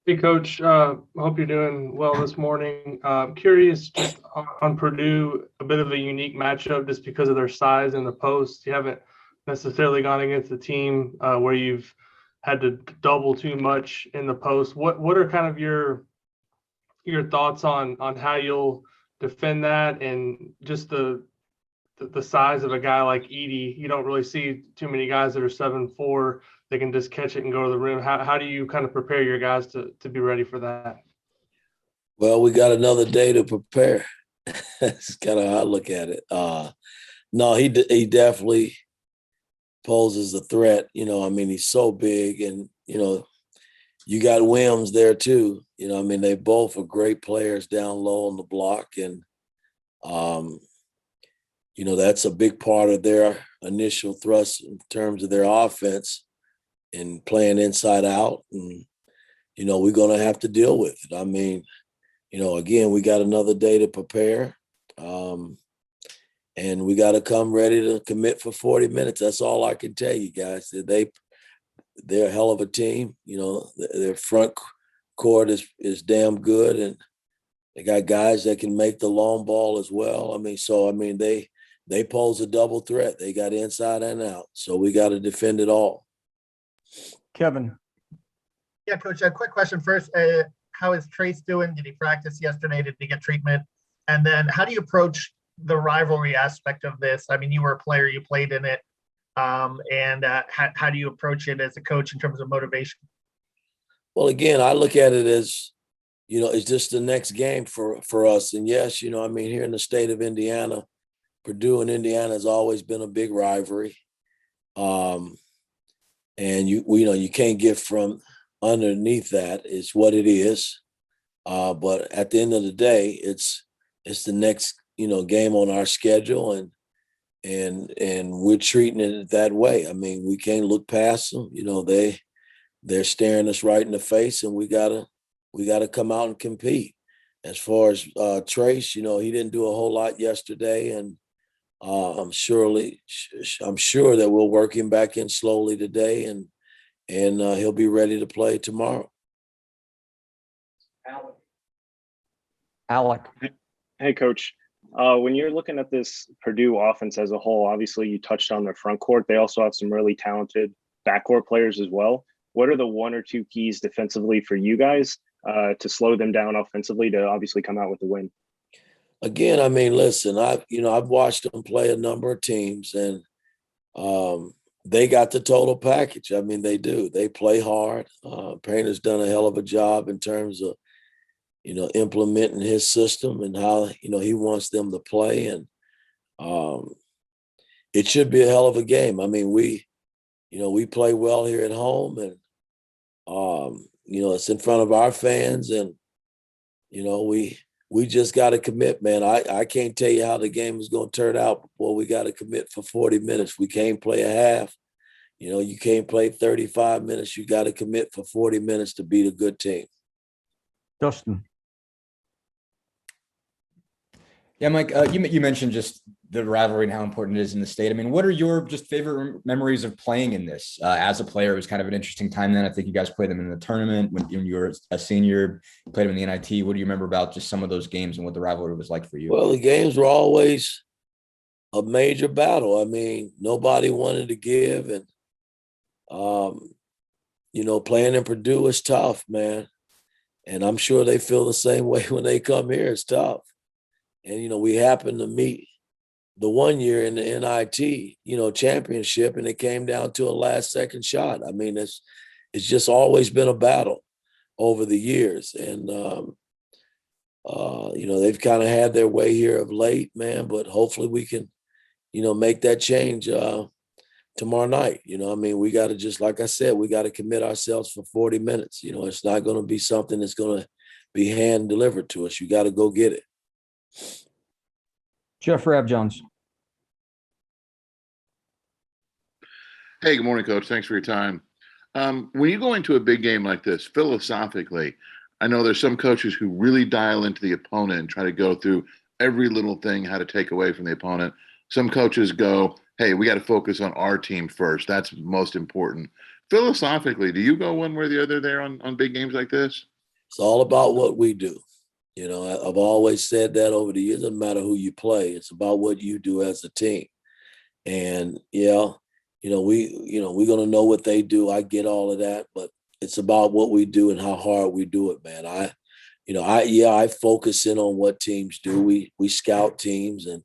Hey, Coach. Hope you're doing well this morning. Curious just on Purdue, a bit of a unique matchup just because of their size in the post. You haven't necessarily gone against a team where you've had to double too much in the post. What are kind of your thoughts on how you'll defend that and just the size of a guy like Edey? You don't really see too many guys that are 7'4". They can just catch it and go to the rim. How do you kind of prepare your guys to be ready for that? Well, we got another day to prepare. It's kind of how I look at it. No, he definitely poses a threat. He's so big, and you got Williams there too. They both are great players down low on the block, and um, that's a big part of their initial thrust in terms of their offense and playing inside out. And we're going to have to deal with it. Again, we got another day to prepare. And we got to come ready to commit for 40 minutes. That's all I can tell you guys. They're a hell of a team. Their front court is damn good. And they got guys that can make the long ball as well. They pose a double threat. They got inside and out. So we got to defend it all. Kevin. Yeah, Coach, a quick question first. How is Trace doing? Did he practice yesterday? Did he get treatment? And then how do you approach the rivalry aspect of this? I mean, you were a player, you played in it. How do you approach it as a coach in terms of motivation? Well, again, I look at it as, it's just the next game for us. And yes, here in the state of Indiana, Purdue and Indiana has always been a big rivalry. And you can't get from underneath that. It's what it is. But at the end of the day, it's the next, game on our schedule, and we're treating it that way. We can't look past them. They're staring us right in the face, and we gotta come out and compete. As far as Trace, he didn't do a whole lot yesterday, and I'm sure that we'll work him back in slowly today, and he'll be ready to play tomorrow. Alec. Hey, Coach. When you're looking at this Purdue offense as a whole, obviously you touched on their front court. They also have some really talented backcourt players as well. What are the one or two keys defensively for you guys to slow them down offensively to obviously come out with the win? Again, listen, I've watched them play a number of teams, and they got the total package. They do. They play hard. Painter's done a hell of a job in terms of, implementing his system and how, he wants them to play. And it should be a hell of a game. We play well here at home, and, it's in front of our fans, and, we just got to commit, man. I can't tell you how the game is going to turn out before we got to commit for 40 minutes. We can't play a half. You can't play 35 minutes. You got to commit for 40 minutes to beat a good team. Justin. Yeah, Mike, you mentioned just the rivalry and how important it is in the state. What are your just favorite memories of playing in this? As a player, it was kind of an interesting time then. I think you guys played them in the tournament when you were a senior, you played them in the NIT. What do you remember about just some of those games and what the rivalry was like for you? Well, the games were always a major battle. Nobody wanted to give, and playing in Purdue is tough, man. And I'm sure they feel the same way when they come here. It's tough. And, we happened to meet the one year in the NIT, championship, and it came down to a last second shot. It's just always been a battle over the years. And, they've kind of had their way here of late, man, but hopefully we can, make that change tomorrow night. We got to, just like I said, we got to commit ourselves for 40 minutes. It's not going to be something that's going to be hand delivered to us. You got to go get it. Jeff Jones. Hey, good morning, Coach. Thanks for your time. When you go into a big game like this, philosophically, I know there's some coaches who really dial into the opponent and try to go through every little thing, how to take away from the opponent. Some coaches go, hey, we got to focus on our team first. That's most important. Philosophically, do you go one way or the other there on big games like this? It's all about what we do. You know, I've always said that over the years. It doesn't matter who you play. It's about what you do as a team. And yeah, we're gonna know what they do. I get all of that, but it's about what we do and how hard we do it, man. I focus in on what teams do. We scout teams and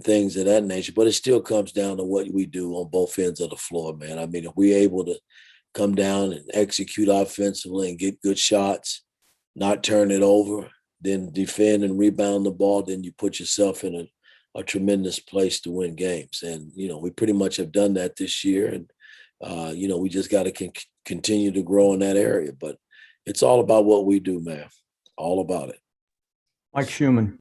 things of that nature, but it still comes down to what we do on both ends of the floor, man. I mean, if we're able to come down and execute offensively and get good shots, not turn it over, then defend and rebound the ball, then you put yourself in a tremendous place to win games. And, we pretty much have done that this year. And, we just got to continue to grow in that area. But it's all about what we do, man. All about it. Mike Schumann.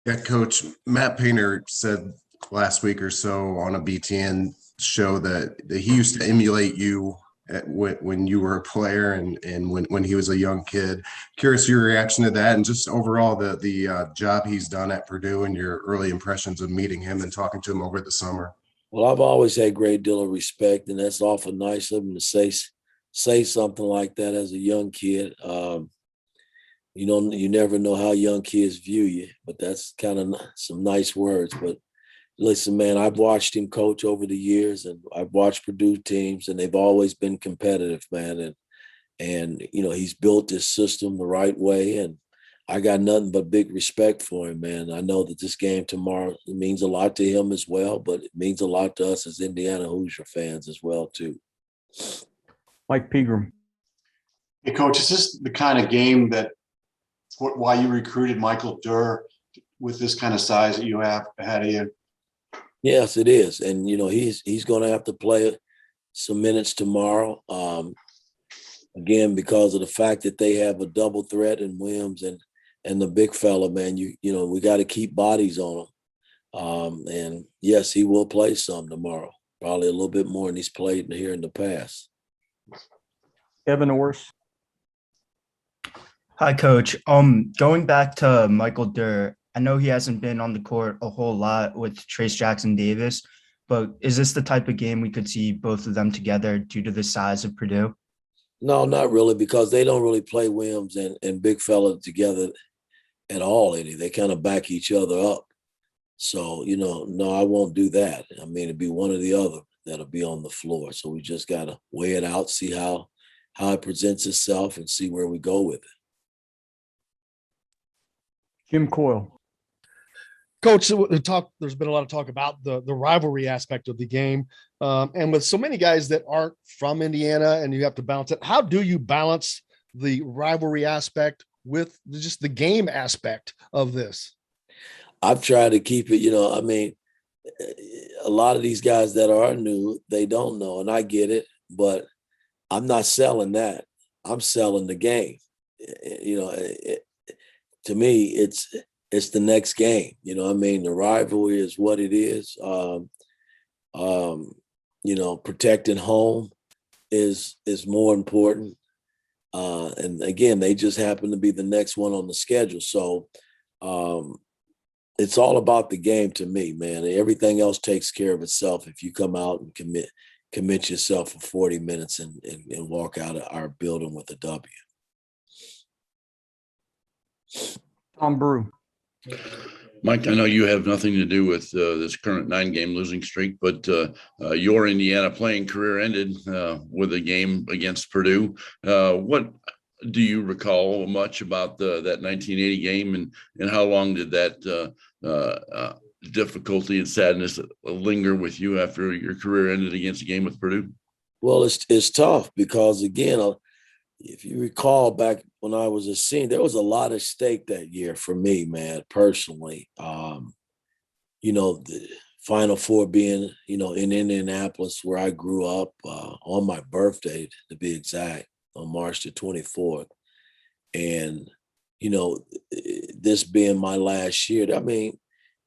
Yeah, Coach, Matt Painter said last week or so on a BTN show that he used to emulate you when you were a player and when he was a young kid. Curious your reaction to that and just overall the job he's done at Purdue and your early impressions of meeting him and talking to him over the summer. Well, I've always had a great deal of respect, and that's awful nice of him to say something like that as a young kid. You never know how young kids view you, but that's kind of some nice words. But listen, man, I've watched him coach over the years, and I've watched Purdue teams, and they've always been competitive, man. And he's built this system the right way, and I got nothing but big respect for him, man. I know that this game tomorrow means a lot to him as well, but it means a lot to us as Indiana Hoosier fans as well, too. Mike Pegram. Hey, Coach, is this the kind of game that why you recruited Michael Durr with this kind of size that you have ahead of you? Yes, it is. And, he's going to have to play some minutes tomorrow. Again, because of the fact that they have a double threat in Williams and the big fella, man, we got to keep bodies on him. And yes, he will play some tomorrow, probably a little bit more than he's played here in the past. Evan Orse. Hi, Coach. Going back to Michael Durr, I know he hasn't been on the court a whole lot with Trayce Jackson-Davis, but is this the type of game we could see both of them together due to the size of Purdue? No, not really, because they don't really play Williams and big fella together at all, Eddie. They kind of back each other up. So, no, I won't do that. I mean, it'd be one or the other that'll be on the floor. So we just got to weigh it out, see how it presents itself, and see where we go with it. Jim Coyle. Coach, there's been a lot of talk about the rivalry aspect of the game. And with so many guys that aren't from Indiana and you have to balance it, how do you balance the rivalry aspect with just the game aspect of this? I've tried to keep it, a lot of these guys that are new, they don't know, and I get it, but I'm not selling that. I'm selling the game. To me, it's the next game. The rivalry is what it is. Protecting home is more important. And again, they just happen to be the next one on the schedule. So it's all about the game to me, man. Everything else takes care of itself if you come out and commit yourself for 40 minutes and walk out of our building with a W. Tom Brew. Mike, I know you have nothing to do with this current 9-game losing streak, but your Indiana playing career ended with a game against Purdue. What do you recall much about that 1980 game, and how long did that difficulty and sadness linger with you after your career ended against a game with Purdue? Well, it's tough because, again, if you recall back when I was a senior, there was a lot at stake that year for me, man, personally. The Final Four being, in Indianapolis where I grew up on my birthday, to be exact, on March the 24th. And, this being my last year,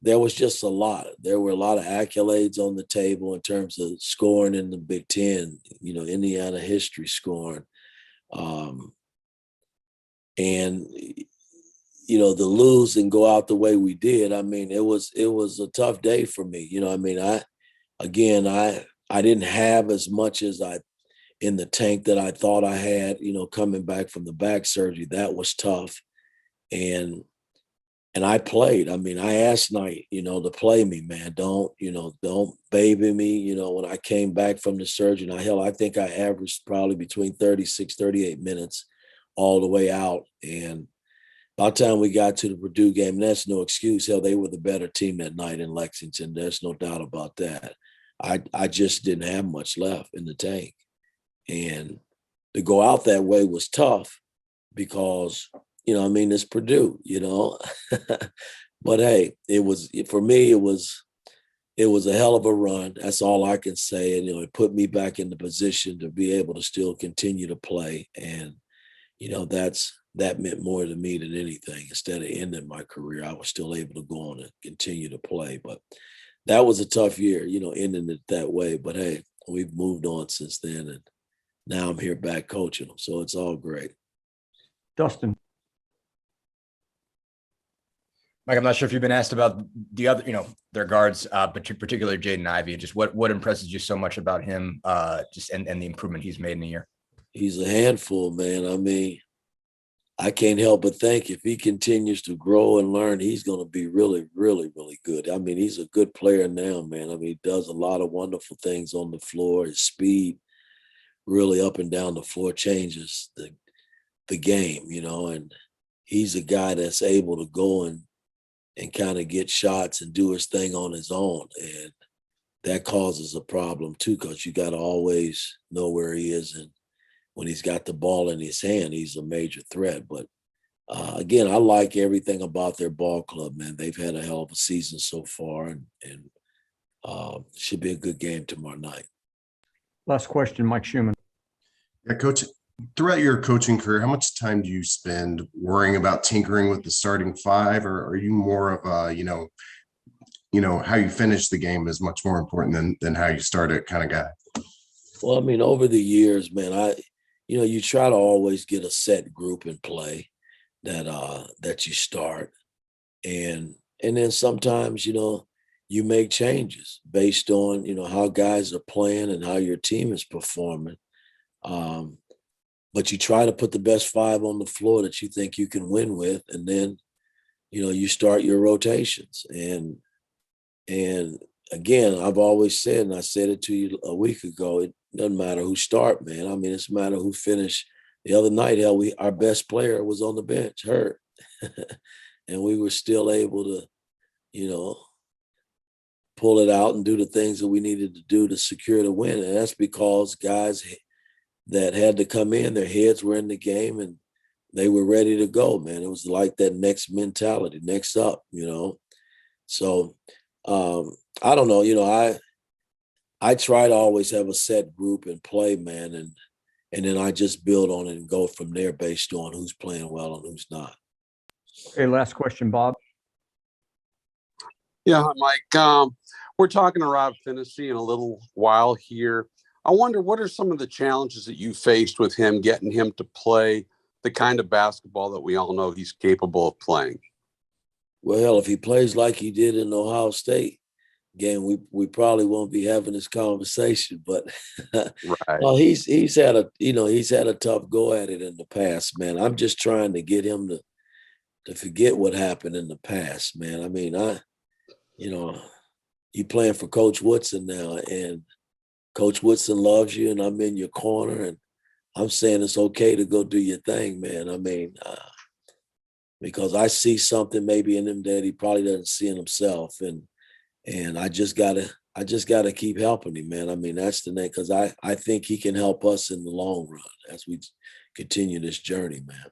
there was just a lot. There were a lot of accolades on the table in terms of scoring in the Big Ten, Indiana history scoring. To lose and go out the way we did, it was a tough day for me. I didn't have as much as I in the tank that I thought I had, coming back from the back surgery. That was tough. And I played. I mean, I asked Knight, to play me, man. Don't baby me. When I came back from the surgery, I think I averaged probably between 36, 38 minutes all the way out. And by the time we got to the Purdue game, that's no excuse. Hell, they were the better team that night in Lexington. There's no doubt about that. I just didn't have much left in the tank. And to go out that way was tough because, it's Purdue, But hey, for me, it was a hell of a run. That's all I can say. And, it put me back in the position to be able to still continue to play. And, that meant more to me than anything. Instead of ending my career, I was still able to go on and continue to play. But that was a tough year, ending it that way. But hey, we've moved on since then. And now I'm here back coaching them. So it's all great. Dustin. Mike, I'm not sure if you've been asked about the other, their guards, but particularly Jaden Ivey. Just what impresses you so much about him, and the improvement he's made in a year? He's a handful, man. I mean, I can't help but think if he continues to grow and learn, he's going to be really, really, really good. I mean, he's a good player now, man. I mean, he does a lot of wonderful things on the floor. His speed really up and down the floor changes the game, and he's a guy that's able to go and kind of get shots and do his thing on his own. And that causes a problem too, because you got to always know where he is. And when he's got the ball in his hand, he's a major threat. But again, I like everything about their ball club, man. They've had a hell of a season so far, and should be a good game tomorrow night. Last question, Mike Schumann. Yeah, Coach, throughout your coaching career, how much time do you spend worrying about tinkering with the starting five, or are you more of a, how you finish the game is much more important than how you start it kind of guy? Well, I mean, over the years, man, you try to always get a set group in play that you start. And then sometimes, you make changes based on, how guys are playing and how your team is performing. But you try to put the best five on the floor that you think you can win with. And then, you start your rotations. And again, I've always said, and I said it to you a week ago, it doesn't matter who start, man. I mean, it's a matter who finish. The other night, our best player was on the bench, hurt. And we were still able to, pull it out and do the things that we needed to do to secure the win. And that's because guys that had to come in, their heads were in the game and they were ready to go, man. It was like that next mentality, next up, So I don't know, I try to always have a set group and play, man, and then I just build on it and go from there based on who's playing well and who's not. Okay, last question, Bob. Yeah, Mike. We're talking to Rob Phinisee in a little while here. I wonder, what are some of the challenges that you faced with him, getting him to play the kind of basketball that we all know he's capable of playing? Well, if he plays like he did in Ohio State game, we probably won't be having this conversation. But right. Well, he's had a tough go at it in the past, man. I'm just trying to get him to forget what happened in the past, man. I mean, you playing for Coach Woodson now, and Coach Woodson loves you, and I'm in your corner, and I'm saying it's okay to go do your thing, man. I mean, because I see something maybe in him that he probably doesn't see in himself, and I just gotta keep helping him, man. I mean, that's the name, because I think he can help us in the long run as we continue this journey, man.